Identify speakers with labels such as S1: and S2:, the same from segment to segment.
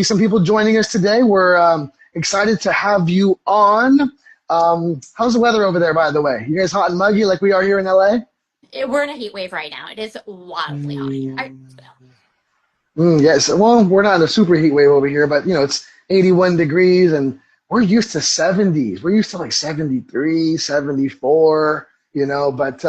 S1: Some people joining us today. We're excited to have you on. How's the weather over there, by the way? You guys hot and muggy like we are here in LA?
S2: We're in a heat wave right now. It is wildly hot here.
S1: Yes. Well, we're not in a super heat wave over here, but it's 81 degrees and we're used to 70s. We're used to like 73, 74, but it's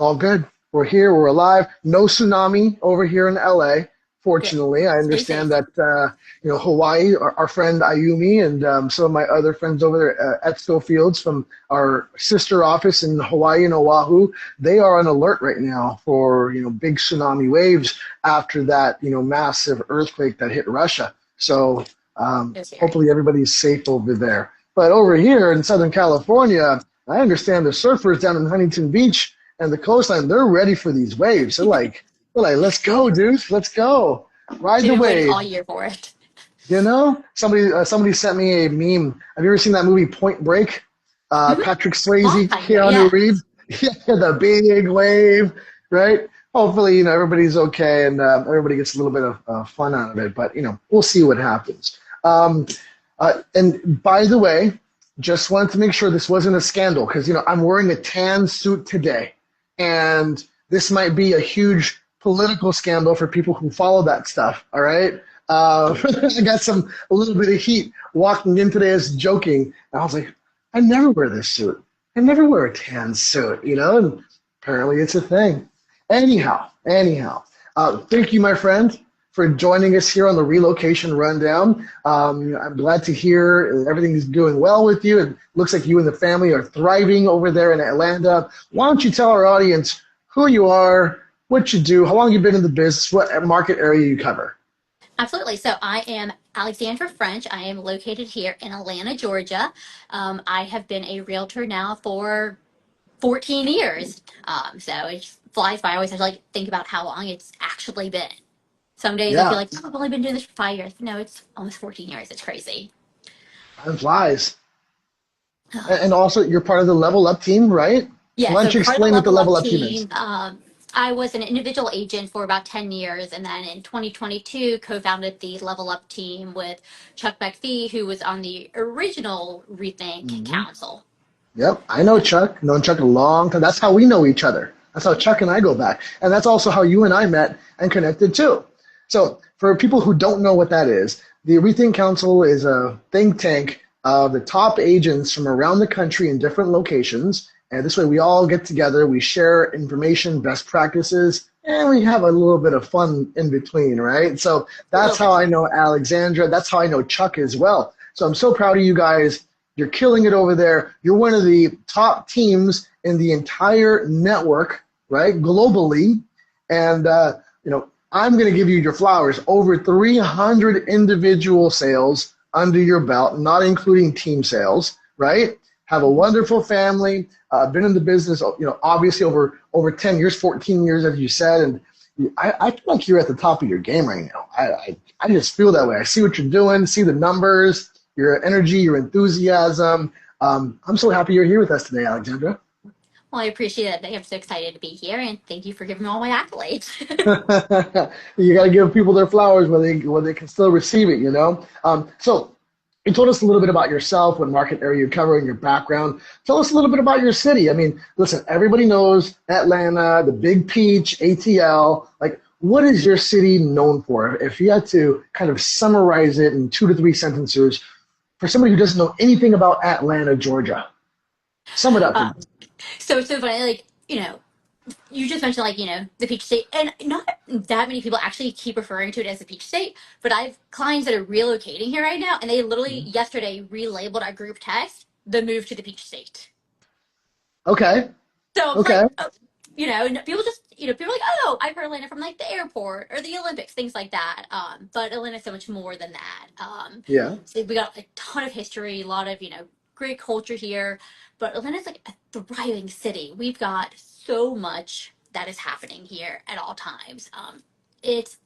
S1: all good. We're here. We're alive. No tsunami over here in LA.
S2: Good.
S1: Fortunately, I
S2: Stay
S1: understand
S2: safe.
S1: that Hawaii, our friend Ayumi, and some of my other friends over there at Fields from our sister office in Hawaii and Oahu, they are on alert right now for big tsunami waves after that massive earthquake that hit Russia. So
S2: It was scary.
S1: hopefully everybody's safe over there. But over here in Southern California, I understand the surfers down in Huntington Beach and the coastline, they're ready for these waves. They're like, let's go, dude. Let's go. Ride
S2: They've
S1: the
S2: been waiting
S1: wave.
S2: all year for it.
S1: Somebody sent me a meme. Have you ever seen that movie Point Break?
S2: Mhm.
S1: Patrick
S2: Long
S1: Swayze,
S2: time ago,
S1: Keanu
S2: yeah.
S1: Reeves. Yeah, the big wave, right? Hopefully, everybody's okay and everybody gets a little bit of fun out of it. But we'll see what happens. And by the way, just wanted to make sure this wasn't a scandal because I'm wearing a tan suit today, and this might be a huge political scandal for people who follow that stuff. All right. I got a little bit of heat walking in today as joking. And I was like, I never wear this suit. I never wear a tan suit, and apparently it's a thing. Anyhow, thank you, my friend, for joining us here on the relocation rundown. I'm glad to hear everything is doing well with you. It looks like you and the family are thriving over there in Atlanta. Why don't you tell our audience who you are, what you do, how long you've been in the business, what market area you cover?
S2: Absolutely. So I am Alexandra French. I am located here in Atlanta, Georgia. I have been a realtor now for 14 years. So it flies by. I always have to think about how long it's actually been. Some days I feel
S1: Yeah,
S2: like, oh, I've only been doing this for 5 years. No, it's almost 14 years. It's crazy.
S1: time flies. And also, you're part of the Level Up team, right?
S2: Yeah,
S1: Why
S2: so
S1: don't you
S2: part of the
S1: explain what the
S2: Level Up
S1: Level Up team is?
S2: team, I was an individual agent for about 10 years. And then in 2022, co founded the Level Up team with Chuck McPhee, who was on the original Rethink
S1: Mhm.
S2: Council.
S1: Yep, I know Chuck. Known Chuck a long time. That's how we know each other. That's how Chuck and I go back. And that's also how you and I met and connected too. So, for people who don't know what that is, the Rethink Council is a think tank of the top agents from around the country in different locations. And this way we all get together, we share information, best practices, and we have a little bit of fun in between, right? So
S2: A
S1: that's
S2: little
S1: how
S2: bit.
S1: I know Alexandra. That's how I know Chuck as well. So I'm so proud of you guys. You're killing it over there. You're one of the top teams in the entire network, right? Globally. And, I'm going to give you your flowers. Over 300 individual sales under your belt, not including team sales, right? Have a wonderful family. Been in the business, obviously over 10 years, 14 years, as you said. And I feel like you're at the top of your game right now. I just feel that way. I see what you're doing, see the numbers, your energy, your enthusiasm. I'm so happy you're here with us today, Alexandra.
S2: Well, I appreciate it. I'm so excited to be here. And thank you for giving me all my accolades.
S1: You got to give people their flowers when they can still receive it. So you told us a little bit about yourself, what market area you cover, and your background. Tell us a little bit about your city. I mean, listen, everybody knows Atlanta, the Big Peach, ATL. Like, what is your city known for? If you had to kind of summarize it in 2 to 3 sentences for somebody who doesn't know anything about Atlanta, Georgia, sum it up for me.
S2: uh, so it's so funny. You just mentioned the Peach State, and not that many people actually keep referring to it as the Peach State. But I have clients that are relocating here right now, and they literally yesterday relabeled our group text the move to the Peach State.
S1: Okay,
S2: So I'm
S1: okay,
S2: like, and people just, people are like, oh, I've heard Atlanta from like the airport or the Olympics, things like that. But Atlanta's so much more than that.
S1: yeah.
S2: So we got a ton of history, a lot of, great culture here. But Atlanta's like a thriving city. We've got so much that is happening here at all times. It's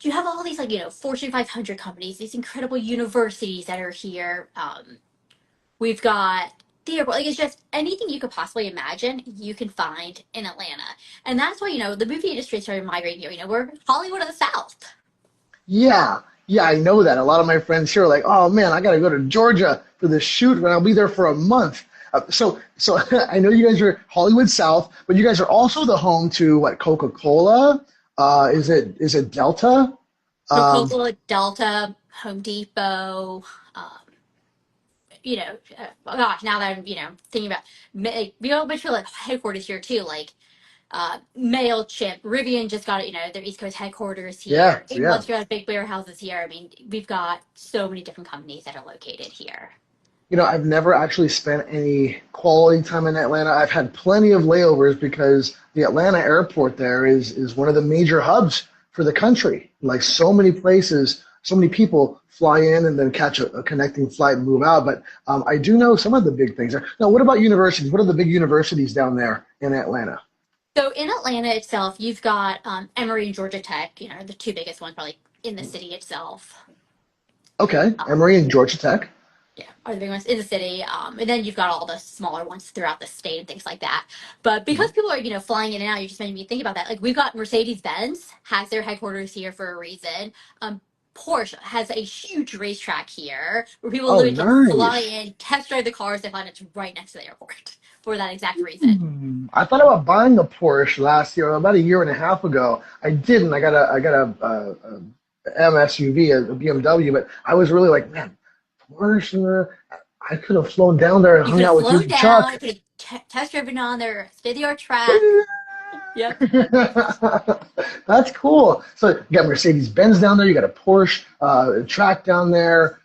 S2: You have all these Fortune 500 companies, these incredible universities that are here. We've got theater, like it's just anything you could possibly imagine, you can find in Atlanta, and that's why the movie industry started migrating here. We're Hollywood of the South.
S1: Yeah, yeah, I know that. A lot of my friends here are like, "Oh man, I got to go to Georgia for this shoot, and I'll be there for a month." So I know you guys are Hollywood South, but you guys are also the home to what, Coca-Cola? Is it Delta? Um,
S2: Coca-Cola, Delta, Home Depot, um, oh gosh, now that I'm, thinking about, like, we have a bunch of like headquarters here too, like MailChimp, Rivian just got, their East Coast headquarters
S1: yeah,
S2: here.
S1: yeah.
S2: A big warehouses here. I mean, we've got so many different companies that are located here.
S1: I've never actually spent any quality time in Atlanta. I've had plenty of layovers because the Atlanta airport there is one of the major hubs for the country. Like so many places, so many people fly in and then catch a connecting flight and move out. But I do know some of the big things. Now, what about universities? What are the big universities down there in Atlanta?
S2: So in Atlanta itself, you've got Emory and Georgia Tech, the two biggest ones probably in the city itself.
S1: Okay,
S2: Um,
S1: Emory and Georgia Tech.
S2: yeah, are the big ones in the city. And then you've got all the smaller ones throughout the state and things like that. But because people are, flying in and out, you just made me think about that. Like we've got Mercedes Benz has their headquarters here for a reason. Porsche has a huge racetrack here where people
S1: Oh,
S2: literally can fly
S1: nice.
S2: in, test drive the cars, they find it's right next to the airport for that exact reason.
S1: I thought about buying a Porsche last year, about a year and a half ago. I didn't. I got a MSUV, a BMW, but I was really like, man, Porsche. I could have flown down there and
S2: You
S1: hung
S2: could have
S1: out with you
S2: flown
S1: and
S2: down, you
S1: Chuck.
S2: could have test driven on their state of the art track. Yep.
S1: That's cool. So you got Mercedes Benz down there. You got a Porsche track down there.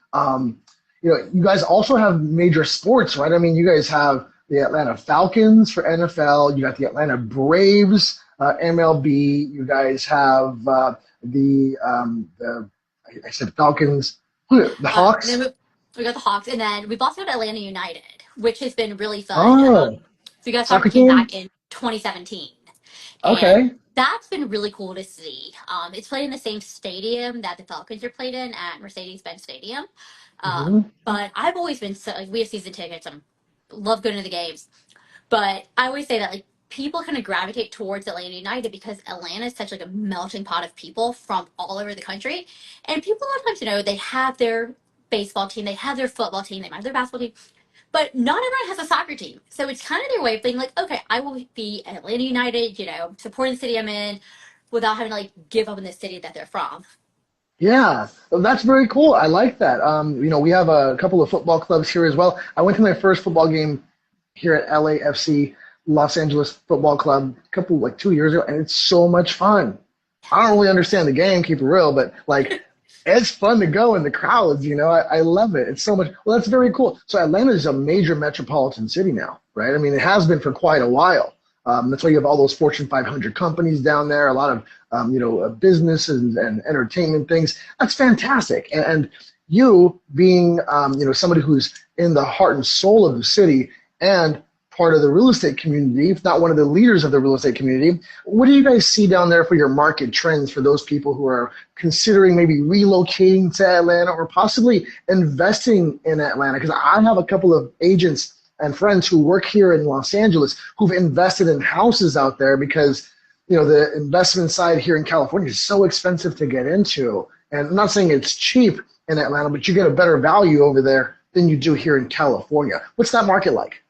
S1: You guys also have major sports, right? I mean, you guys have the Atlanta Falcons for NFL. You got the Atlanta Braves, MLB. You guys have I said Falcons, the
S2: And then
S1: Hawks.
S2: we got the Hawks, and then we've also got Atlanta United, which has been really fun.
S1: Oh,
S2: So we got a soccer
S1: soccer
S2: team
S1: team.
S2: back in 2017, and
S1: Okay.
S2: that's been really cool to see. It's played in the same stadium that the Falcons are played in at Mercedes-Benz Stadium.
S1: Hmm.
S2: But I've always been so like we have season tickets. I love going to the games, but I always say that like people kind of gravitate towards Atlanta United because Atlanta is such like a melting pot of people from all over the country, and people a lot of times they have their baseball team, they have their football team, they might have their basketball team, but not everyone has a soccer team. So it's kind of their way of being like, okay, I will be Atlanta United, supporting the city I'm in, without having to like give up in the city that they're from.
S1: Yeah, well, that's very cool. I like that. We have a couple of football clubs here as well. I went to my first football game here at LAFC, Los Angeles Football Club, a couple like 2 years ago, and it's so much fun. I don't really understand the game, keep it real, but like it's fun to go in the crowds. I love it. It's so much. Well, that's very cool. So Atlanta is a major metropolitan city now, right? I mean, it has been for quite a while. That's why you have all those Fortune 500 companies down there, a lot of businesses and entertainment things. That's fantastic. And you being somebody who's in the heart and soul of the city and part of the real estate community, if not one of the leaders of the real estate community, what do you guys see down there for your market trends for those people who are considering maybe relocating to Atlanta or possibly investing in Atlanta? Because I have a couple of agents and friends who work here in Los Angeles who've invested in houses out there because the investment side here in California is so expensive to get into. And I'm not saying it's cheap in Atlanta, but you get a better value over there than you do here in California. What's that market like?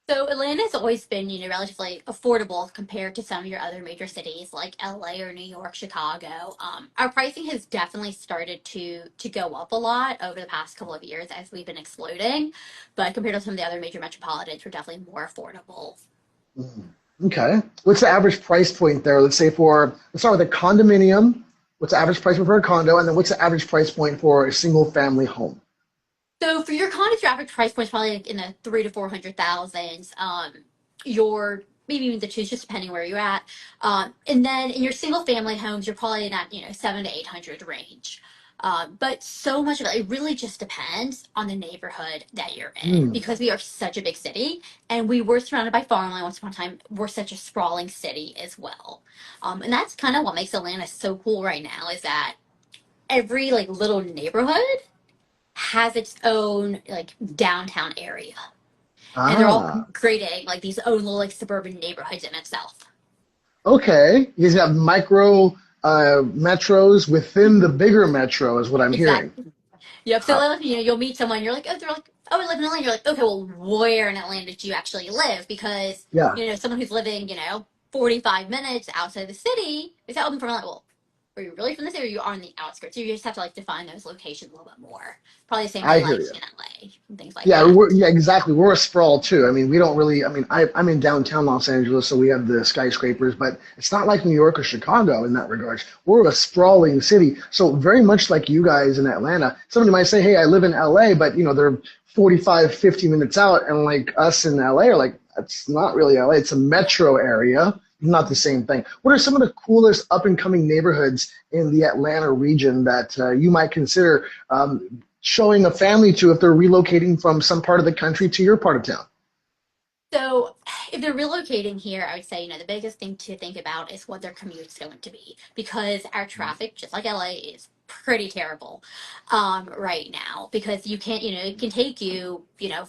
S2: So Atlanta's always been, relatively affordable compared to some of your other major cities like LA or New York, Chicago. Our pricing has definitely started to go up a lot over the past couple of years as we've been exploding, but compared to some of the other major metropolitans, we're definitely more affordable.
S1: Mm. Okay. What's the average price point there? Let's start with a condominium. What's the average price point for a condo? And then what's the average price point for a single family home?
S2: So for your condos, your average price point is probably like in the three to 400,000s. Your maybe even the two, just depending where you're at. And then in your single family homes, you're probably in that 7 to 800 range. But so much of it really just depends on the neighborhood that you're in
S1: Hmm.
S2: because we are such a big city and we were surrounded by farmland once upon a time. We're such a sprawling city as well. And that's kind of what makes Atlanta so cool right now is that every like little neighborhood has its own like downtown area, and they're all
S1: Ah,
S2: creating like these own little like suburban neighborhoods in itself.
S1: okay. You guys have micro. metros within the bigger metro, is what I'm hearing.
S2: Exactly. Yep. So
S1: Uh,
S2: like, you'll meet someone. You're like, oh, they're like, oh, we live in Atlanta. You're like, okay, well, where in Atlanta do you actually live? Because
S1: yeah,
S2: someone who's living 45 minutes outside the city is open from like, well, are you really from the city, or you are on the outskirts? So you just have to like define those locations a little bit more. Probably the same
S1: I
S2: way
S1: hear
S2: like
S1: you.
S2: in LA and things like
S1: Yeah,
S2: that.
S1: yeah, exactly. We're a sprawl too. I mean, we don't really. I mean, I'm in downtown Los Angeles, so we have the skyscrapers, but it's not like New York or Chicago in that regard. We're a sprawling city, so very much like you guys in Atlanta. Somebody might say, "Hey, I live in LA," but they're 45, 50 minutes out, and like us in LA are like, that's not really LA. It's a metro area, not the same thing. What are some of the coolest up and coming neighborhoods in the Atlanta region that you might consider showing a family to if they're relocating from some part of the country to your part of town?
S2: So, if they're relocating here, I would say, the biggest thing to think about is what their commute's going to be because our traffic, just like LA, is pretty terrible right now because you can't, it can take you,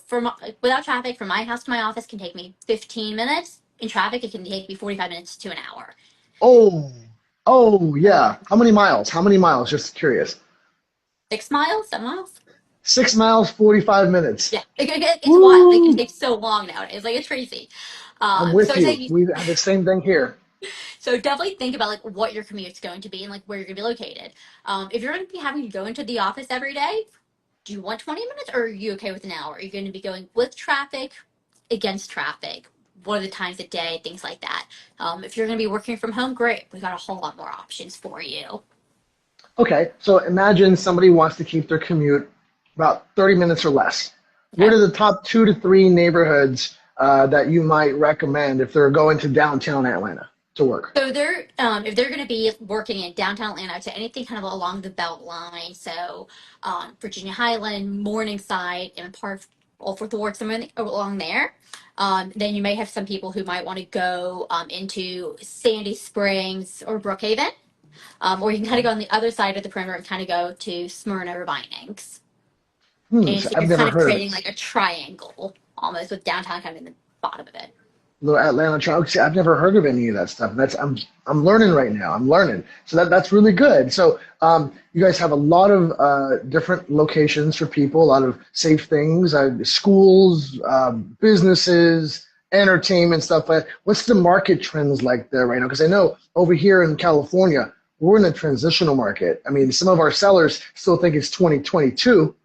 S2: from without traffic from my house to my office can take me 15 minutes. In traffic, it can take me 45 minutes to an hour.
S1: Oh, oh
S2: So,
S1: yeah. How many miles? How many miles? Just curious.
S2: 6 miles, 7 miles.
S1: 6 miles, 45 minutes.
S2: Yeah, it's wild. It can
S1: Woo!
S2: take so long nowadays. Like, it's crazy.
S1: I'm
S2: So
S1: with
S2: I'd
S1: you.
S2: say
S1: We have the same thing here.
S2: So definitely think about like what your commute's going to be and like where you're going to be located. If you're going to be having to go into the office every day, do you want 20 minutes or are you okay with an hour? Are you going to be going with traffic, against traffic? What are the times of day? Things like that. If you're going to be working from home, great. We got a whole lot more options for you.
S1: Okay, so imagine somebody wants to keep their commute about 30 minutes or less. What
S2: Okay.
S1: are the top 2 to 3 neighborhoods that you might recommend if they're going to downtown Atlanta to work?
S2: So they're if they're going to be working in downtown Atlanta, I'd say anything kind of along the Belt Line. So Virginia Highland, Morningside, and part all Fourth Ward, somewhere along there. Then you may have some people who might want to go into Sandy Springs or Brookhaven, or you can kind of go on the other side of the perimeter and kind of go to Smyrna or Vinings. And
S1: So
S2: so
S1: I've
S2: you're
S1: never
S2: kind of
S1: heard of
S2: creating
S1: it.
S2: like a triangle almost with downtown kind of in the bottom of it.
S1: Little Atlanta trial. See, I've never heard of any of that stuff. I'm learning right now. I'm learning. So that's really good. So you guys have a lot of different locations for people, a lot of safe things, schools, businesses, entertainment stuff. What's the market trends like there right now? Because I know over here in California, we're in a transitional market. I mean, some of our sellers still think it's 2022,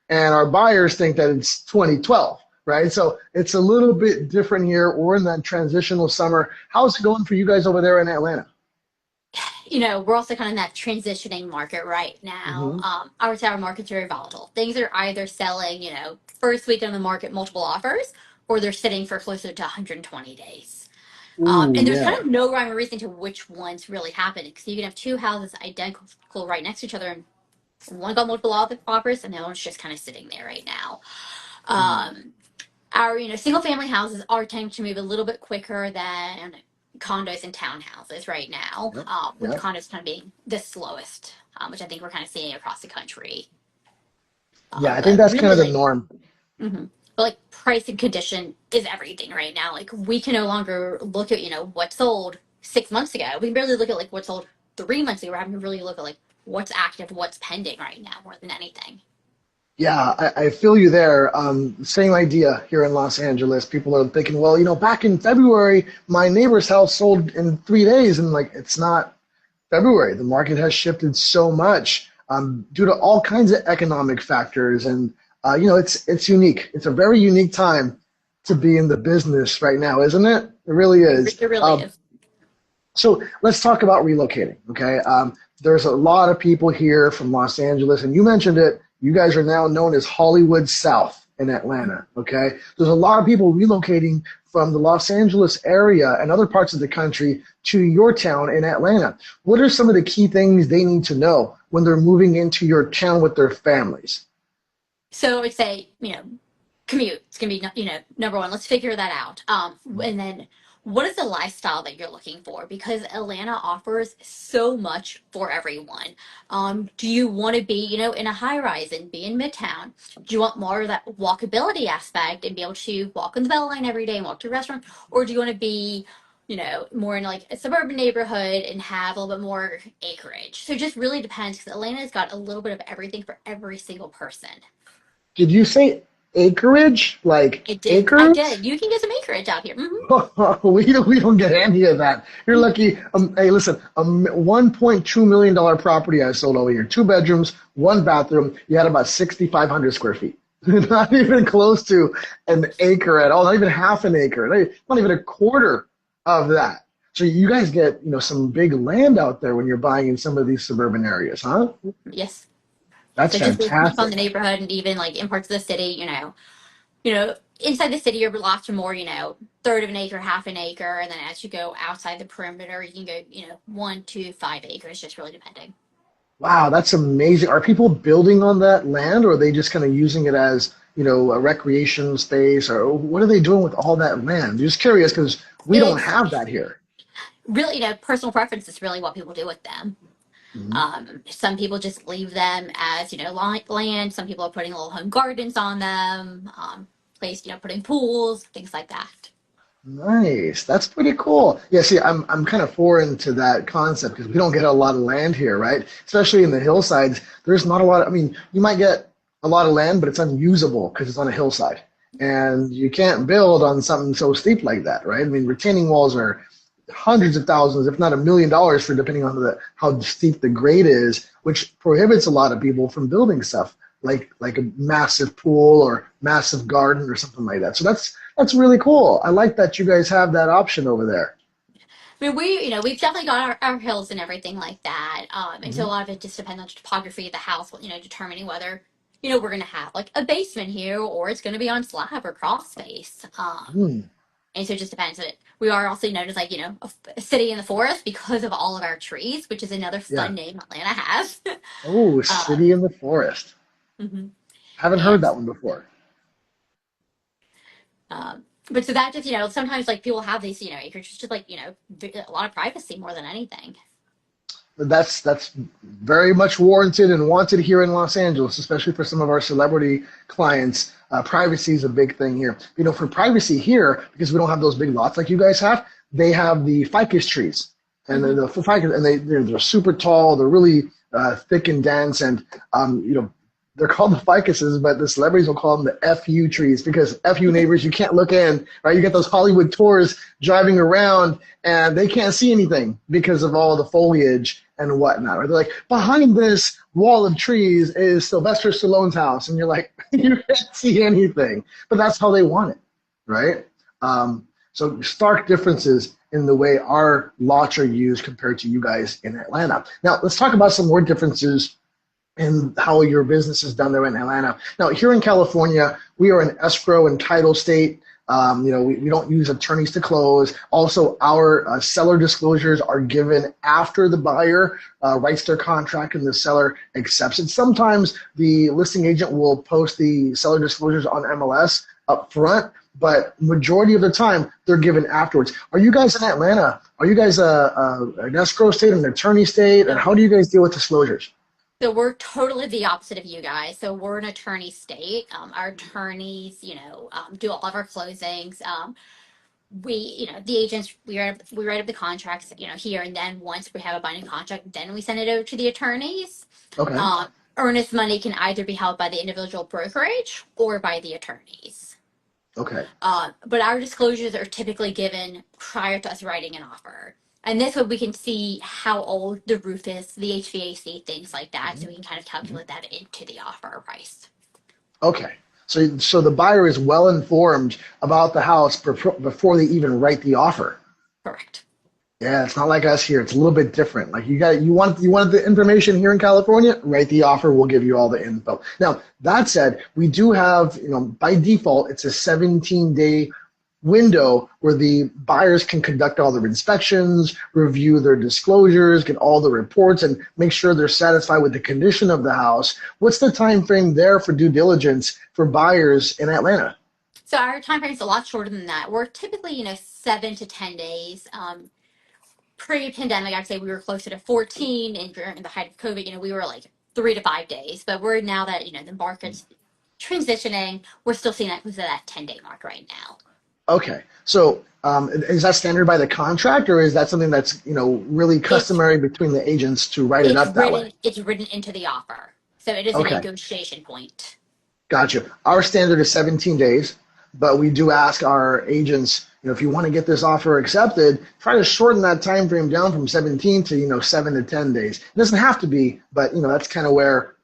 S1: and our buyers think that it's 2012, right? So it's a little bit different here. We're in that transitional summer. How's it going for you guys over there in Atlanta?
S2: We're also kind of in that transitioning market right now.
S1: Hmm.
S2: I would say our market's very volatile. Things are either selling, first week on the market, multiple offers, or they're sitting for closer to 120 days.
S1: Ooh,
S2: And there's kind
S1: yeah.
S2: of no rhyme or reason to which one's really happening because you can have two houses identical right next to each other, and one got multiple offers, and the other one's just kind of sitting there right now.
S1: Mm.
S2: Um, our single family houses are tending to move a little bit quicker than condos and townhouses right now,
S1: Yep.
S2: with
S1: Yep.
S2: condos kind of being the slowest, which I think we're kind of seeing across the country.
S1: Yeah, I think
S2: But
S1: that's kind
S2: really,
S1: of the
S2: like,
S1: norm.
S2: mhm. But like price and condition is everything right now. Like we can no longer look at what sold 6 months ago. We can barely look at like what sold 3 months ago. We're having to really look at like what's active, what's pending right now more than anything.
S1: Yeah, I feel you there. Same idea here in Los Angeles. People are thinking, well, back in February, my neighbor's house sold in 3 days, and like it's not February. The market has shifted so much due to all kinds of economic factors, and it's unique. It's a very unique time to be in the business right now, isn't it? It really is.
S2: It really is.
S1: So let's talk about relocating. Okay, there's a lot of people here from Los Angeles, and you mentioned it. You guys are now known as Hollywood South in Atlanta. Okay, there's a lot of people relocating from the Los Angeles area and other parts of the country to your town in Atlanta. What are some of the key things they need to know when they're moving into your town with their families?
S2: So I would say, commute. It's gonna be number one. Let's figure that out. And then what is the lifestyle that you're looking for? Because Atlanta offers so much for everyone. Do you want to be, in a high rise and be in Midtown? Do you want more of that walkability aspect and be able to walk on the Bell Line every day and walk to a restaurant, or do you want to be more in like a suburban neighborhood and have a little bit more acreage. So it just really depends because Atlanta's got a little bit of everything for every single person.
S1: Did you say acreage? Like
S2: It did. I
S1: acres?
S2: did. You can get some acreage out here.
S1: We don't get any of that. You're lucky. Hey, listen, $1.2 million property I sold over here. 2 bedrooms, 1 bathroom. You had about 6,500 square feet. Not even close to an acre at all. Not even half an acre. Not even a quarter of that. So you guys get, some big land out there when you're buying in some of these suburban areas, huh?
S2: Yes.
S1: That's
S2: So just depends on
S1: fantastic.
S2: the neighborhood and even like in parts of the city, inside the city, your lots are more, third of an acre, half an acre, and then as you go outside the perimeter, you can go, 1 to 5 acres, just really depending.
S1: Wow, that's amazing. Are people building on that land, or are they just kind of using it as, a recreation space, or what are they doing with all that land? Just curious because we don't
S2: It's
S1: have that here.
S2: really, personal preference is really what people do with them.
S1: Mhm.
S2: Some people just leave them as, land. Some people are putting little home gardens on them, putting pools, things like that.
S1: Nice. That's pretty cool. Yeah, see, I'm kind of foreign to that concept because we don't get a lot of land here, right? Especially in the hillsides. There's not a lot. I mean, you might get a lot of land, but it's unusable because it's on a hillside. And you can't build on something so steep like that, right? I mean, retaining walls are hundreds of thousands, if not $1 million for depending on how steep the grade is, which prohibits a lot of people from building stuff like a massive pool or massive garden or something like that. So that's really cool. I like that you guys have that option over there.
S2: I mean, we've definitely got our hills and everything like that. And so a
S1: Mhm.
S2: lot of it just depends on the topography of the house, determining whether, we're going to have like a basement here or it's going to be on slab or crawl space.
S1: Hmm.
S2: And so it just depends. We are also known as like, a city in the forest because of all of our trees, which is another
S1: Yeah.
S2: fun name Atlanta has.
S1: Oh,
S2: um,
S1: City in the Forest.
S2: mhm.
S1: Haven't heard
S2: And
S1: that one before.
S2: but so that just, sometimes like people have these, acreage, just like, a lot of privacy more than anything.
S1: That's very much warranted and wanted here in Los Angeles, especially for some of our celebrity clients. Privacy is a big thing here. For privacy here, because we don't have those big lots like you guys have, they have the ficus trees, and
S2: Hmm.
S1: the ficus, and they're super tall. They're really thick and dense, and they're called the ficuses, but the celebrities will call them the FU trees because FU neighbors, you can't look in, right? You get those Hollywood tours driving around and they can't see anything because of all the foliage and whatnot. Right? They're like, behind this wall of trees is Sylvester Stallone's house. And you're like, you can't see anything. But that's how they want it, right? So stark differences in the way our lots are used compared to you guys in Atlanta. Now, let's talk about some more differences and how your business is done there in Atlanta. Now, here in California, we are an escrow and title state. We don't use attorneys to close. Also, our seller disclosures are given after the buyer writes their contract and the seller accepts it. Sometimes the listing agent will post the seller disclosures on MLS up front, but majority of the time they're given afterwards. Are you guys in Atlanta? Are you guys an escrow state, an attorney state, and
S2: So,
S1: how do you guys deal with disclosures?
S2: so we're totally the opposite of you guys. So we're an attorney state. Our attorneys, do all of our closings. The agents, we write up the contracts, here, and then once we have a binding contract, then we send it over to the attorneys.
S1: Okay.
S2: Um, Earnest money can either be held by the individual brokerage or by the attorneys.
S1: Okay.
S2: But our disclosures are typically given prior to us writing an offer. And this way we can see how old the roof is, the HVAC, things like that, so
S1: Mhm.
S2: we can kind of
S1: Mhm.
S2: calculate that into the offer price.
S1: Okay. So the buyer is well informed about the house before they even write the offer.
S2: Correct.
S1: Yeah, it's not like us here. It's a little bit different. Like you want the information here in California, write the offer, we'll give you all the info. Now, that said, we do have, by default, it's a 17-day window where the buyers can conduct all their inspections, review their disclosures, get all the reports, and make sure they're satisfied with the condition of the house. What's the time frame there for due diligence for buyers in Atlanta?
S2: So our time frame is a lot shorter than that. We're typically, 7 to 10 days. Pre-pandemic, I'd say we were closer to 14, and during the height of COVID, we were like 3 to 5 days. But we're now that the market's transitioning, we're still seeing that close to that 10-day mark right now.
S1: Okay. So is that standard by the contract, or is that something that's, really
S2: It's
S1: customary between the agents to write it up that way?
S2: it's written into the offer. So it is a
S1: Okay.
S2: negotiation point.
S1: Gotcha. Our standard is 17 days, but we do ask our agents, if you want to get this offer accepted, try to shorten that time frame down from 17 to, 7 to 10 days. It doesn't have to be, but that's kind of where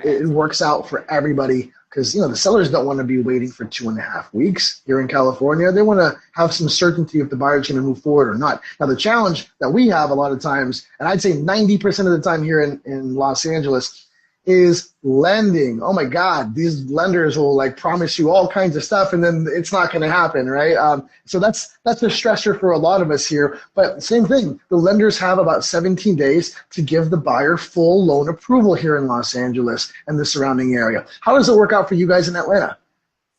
S1: it works out for everybody because the sellers don't want to be waiting for 2.5 weeks here in California. They want to have some certainty if the buyer's going to move forward or not. Now, the challenge that we have a lot of times, and I'd say 90% of the time here in Los Angeles, is lending. Oh my God, these lenders will like promise you all kinds of stuff, and then it's not going to happen, right? So that's a stressor for a lot of us here. But same thing, the lenders have about 17 days to give the buyer full loan approval here in Los Angeles and the surrounding area. How does it work out for you guys in Atlanta?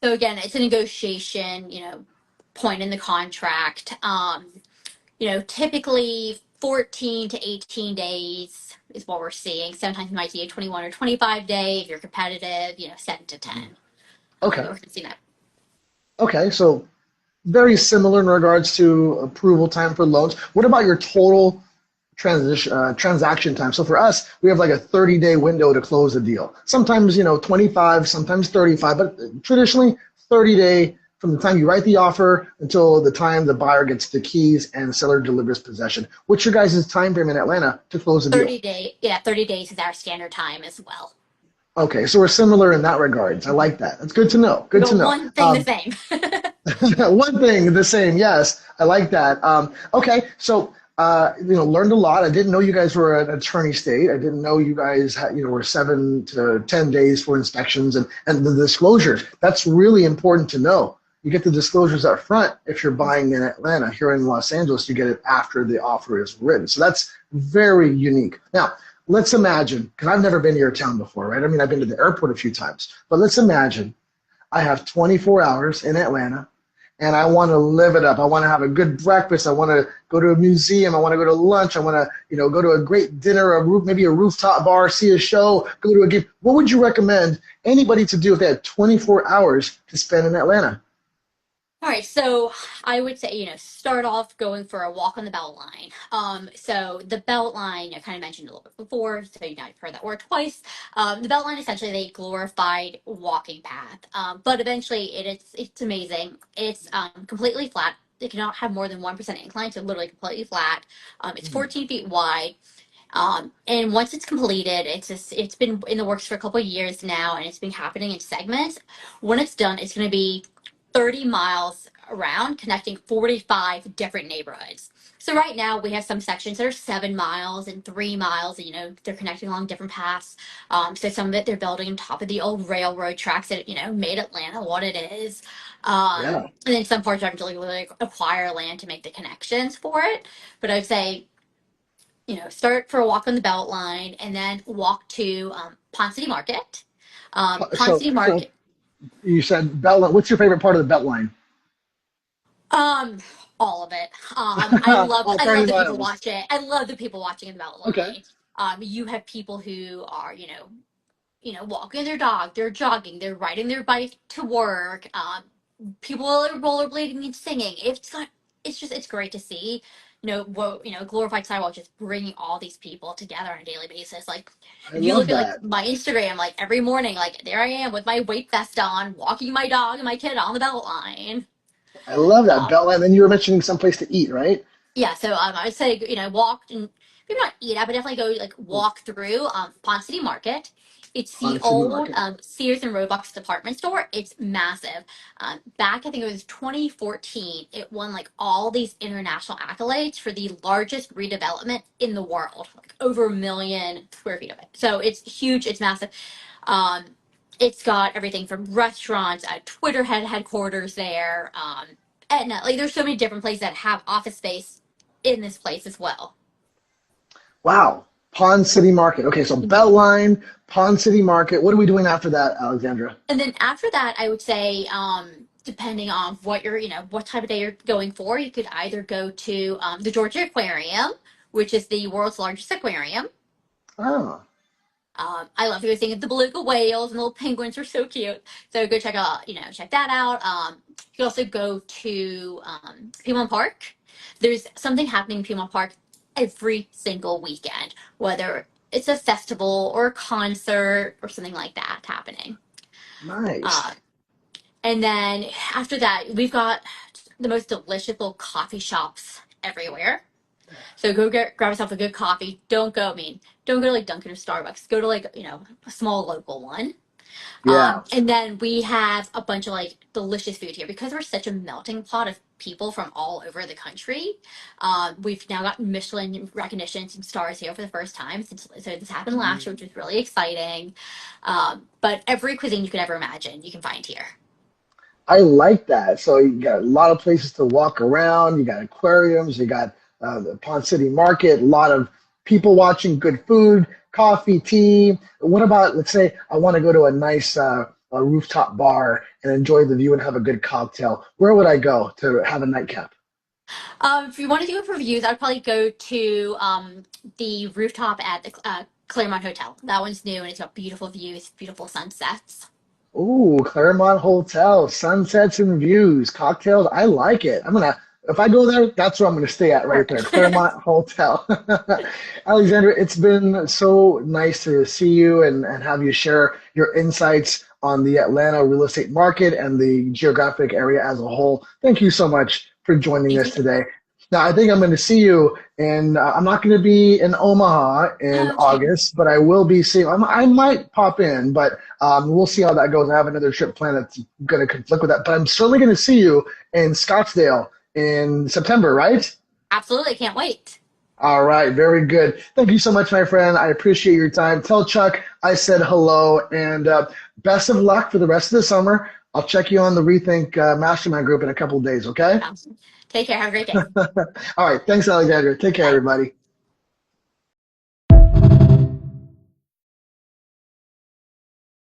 S2: So again, it's a negotiation, point in the contract. Typically 14 to 18 days is what we're seeing. Sometimes you might see a 21 or 25 day if you're competitive, 7 to 10.
S1: Okay.
S2: We're seeing that.
S1: Okay. So very similar in regards to approval time for loans. What about your total transaction time? So for us, we have like a 30-day window to close a deal. Sometimes, 25, sometimes 35, but traditionally 30-day from the time you write the offer until the time the buyer gets the keys and the seller delivers possession. What's your guys' time frame in Atlanta to close a deal?
S2: 30 days is our standard time as well.
S1: Okay, so we're similar in that regards. I like that. That's good to know.
S2: We
S1: Good to
S2: got
S1: know.
S2: one thing the same.
S1: One thing the same. Yes, I like that. Okay, so learned a lot. I didn't know you guys were an attorney state. I didn't know you guys had, were 7 to 10 days for inspections and the disclosures. That's really important to know. You get the disclosures up front if you're buying in Atlanta. Here in Los Angeles, you get it after the offer is written. So that's very unique. Now, let's imagine, because I've never been to your town before, right? I mean, I've been to the airport a few times, but let's imagine I have 24 hours in Atlanta and I want to live it up. I want to have a good breakfast. I want to go to a museum. I want to go to lunch. I want to, go to a great dinner, maybe a rooftop bar, see a show, go to a game. What would you recommend anybody to do if they had 24 hours to spend in Atlanta?
S2: All right, so I would say, start off going for a walk on the belt line. So the belt line, I kind of mentioned a little bit before, so I've heard that word twice. The belt line essentially they glorified walking path, but eventually it's amazing. It's completely flat. It cannot have more than 1% incline, so literally completely flat. It's 14 feet wide. And once it's completed, it's been in the works for a couple of years now, and it's been happening in segments. When it's done, it's going to be 30 miles around, connecting 45 different neighborhoods. So right now we have some sections that are 7 miles and 3 miles. And, they're connecting along different paths. So some of it they're building on top of the old railroad tracks that made Atlanta what it is.
S1: Yeah.
S2: And then some parts are to like acquire land to make the connections for it. But I'd say start for a walk on the Beltline and then walk to Pond City Market. Pond
S1: So,
S2: City
S1: so
S2: Market,
S1: you said Beltline. What's your favorite part of the Beltline?
S2: um, all of it. I love
S1: All
S2: I
S1: 30
S2: love the people
S1: miles.
S2: watching. I love the people watching in the
S1: Okay.
S2: Beltline. You have people who are walking their dog, they're jogging, they're riding their bike to work. People are rollerblading and singing. It's great to see. Glorified sidewalk just bringing all these people together on a daily basis. Like,
S1: I
S2: if you
S1: love
S2: look at like
S1: that.
S2: my Instagram, like every morning, like there I am with my weight vest on, walking my dog and my kid on the belt line.
S1: I love that
S2: Um,
S1: Beltline. Then you were mentioning someplace to eat, right?
S2: yeah, so I'd say walk and maybe not eat at, but definitely go like walk through Pond City Market. It's the
S1: Pond City
S2: old
S1: Market.
S2: Sears and Roebuck's department store. It's massive. Back I think it was 2014. It won like all these international accolades for the largest redevelopment in the world, like over 1 million square feet of it. So it's huge. It's massive. Um, it's got everything from restaurants, Twitter headquarters there. And like there's so many different places that have office space in this place as well.
S1: Wow. Pond City Market. Okay, so
S2: Mhm.
S1: Beltline, Pond City Market. What are we doing after that, Alexandra?
S2: And then after that, I would say, depending on what type of day you're going for, you could either go to the Georgia Aquarium, which is the world's largest aquarium.
S1: Oh,
S2: I love everything. The beluga whales and little penguins are so cute. So go check out, check that out. You can also go to Piedmont Park. There's something happening in Piedmont Park every single weekend, whether it's a festival or a concert or something like that happening. Uh,
S1: Nice.
S2: and then after that, we've got the most delicious little coffee shops everywhere. So grab yourself a good coffee. Don't go to like Dunkin' or Starbucks. Go to like, a small local one.
S1: Yeah.
S2: And then we have a bunch of like delicious food here because we're such a melting pot of people from all over the country. We've now got Michelin recognitions and stars here for the first time so this happened last year, which was really exciting. But every cuisine you could ever imagine, you can find here.
S1: I like that. So you got a lot of places to walk around. You got aquariums. You got the Pond City Market. A lot of people watching, good food, coffee, tea. What about, let's say, I want to go to a nice a rooftop bar and enjoy the view and have a good cocktail. Where would I go to have a nightcap?
S2: If you want to do reviews, I'd probably go to the rooftop at the Claremont Hotel. That one's new and it's got beautiful views, beautiful sunsets.
S1: Ooh, Claremont Hotel, sunsets and views, cocktails. I like it. If I go there, that's where I'm gonna stay at right there,
S2: Perfect.
S1: Claremont Hotel. Alexandra, it's been so nice to see you and have you share your insights on the Atlanta real estate market and the geographic area as a whole. Thank you so much for joining
S2: Thank
S1: us
S2: you.
S1: today. Now, I think I'm going to see you, and I'm not going to be in Omaha in
S2: Okay.
S1: August, but I will be seeing. I might pop in, but we'll see how that goes. I have another trip planned that's going to conflict with that, but I'm certainly going to see you in Scottsdale in September, right?
S2: Absolutely. Can't wait.
S1: All right, very good. Thank you so much, my friend. I appreciate your time. Tell Chuck I said hello, and best of luck for the rest of the summer. I'll check you on the Rethink Mastermind group in a couple of days, okay?
S2: Take care. Have a great day.
S1: All right, thanks, Alexandra. Take care,
S2: Bye.
S1: everybody.